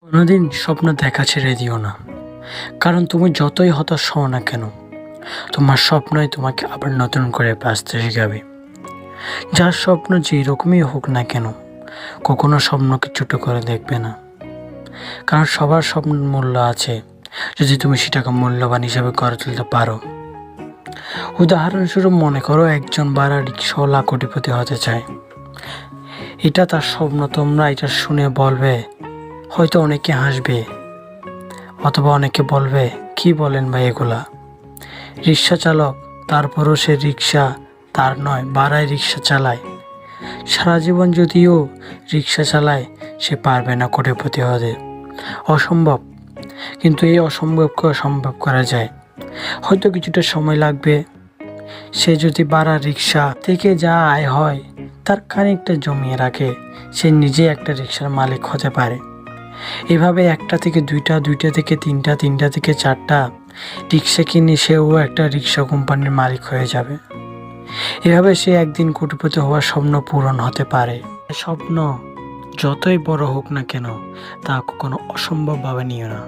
কোনোদিন স্বপ্ন দেখা ছেড়ে দিও না, কারণ তুমি যতই হতাশ হও না কেন, তোমার স্বপ্নই তোমাকে আবার নতুন করে বাঁচতে শেখাবে। যার স্বপ্ন যেই রকমই হোক না কেন, কখনো স্বপ্নকে ছোট করে দেখবে না, কারণ সবার স্বপ্নের মূল্য আছে যদি তুমি সেটাকে মূল্যবান হিসাবে গড়ে তুলতে পারো। উদাহরণস্বরূপ মনে করো একজন বাড়া রিক্সাওয়ালা কোটিপতি হতে চায়, এটা তার স্বপ্ন। তোমরা এটা শুনে বলবে, হয়তো অনেকে হাসবে, অথবা অনেকে বলবে কি বলেন ভাই এগুলা, রিক্সা চালক, তারপরও সে রিক্সা তার নয়, ভাড়ায় রিক্সা চালায়। সারা জীবন যদিও রিক্সা চালায়, সে পারবে না কোটিপতি হতে। অসম্ভব, কিন্তু এই অসম্ভবকে সম্ভব করা যায়। হয়তো কিছুটা সময় লাগবে। সে যদি ভাড়া রিক্সা থেকে যা আয় হয় তার খানিকটা জমিয়ে রাখে, সে নিজে একটা রিক্সার মালিক হতে পারে। এভাবে একটা থেকে দুইটা, দুইটা থেকে তিনটা, তিনটা থেকে চারটা রিক্সা কিনে সেও একটা রিক্সা কোম্পানির মালিক হয়ে যাবে। এভাবে সে একদিন কোটিপতি হওয়ার স্বপ্ন পূরণ হতে পারে। স্বপ্ন যতই বড় হোক না কেন, তা কখনো অসম্ভব ভাবে নিও না।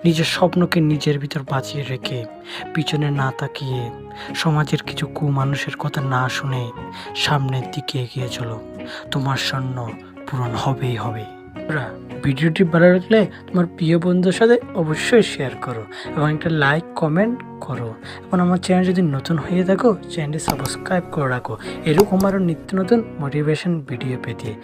নিজের স্বপ্নকে নিজের ভিতর বাঁচিয়ে রেখে, পিছনে না তাকিয়ে, সমাজের কিছু কুমানুষের কথা না শুনে সামনের দিকে এগিয়ে চলো। তোমার স্বপ্ন পূরণ হবেই হবে। ভিডিওটি ভালো লাগলে তোমার প্রিয় বন্ধুদের সাথে অবশ্যই শেয়ার করো এবং একটা লাইক কমেন্ট করো। এবং আমার চ্যানেল যদি নতুন হয়ে থাকো, চ্যানেলটি সাবস্ক্রাইব করে রাখো এরকম আরও নিত্য নতুন মোটিভেশন ভিডিও পেতে।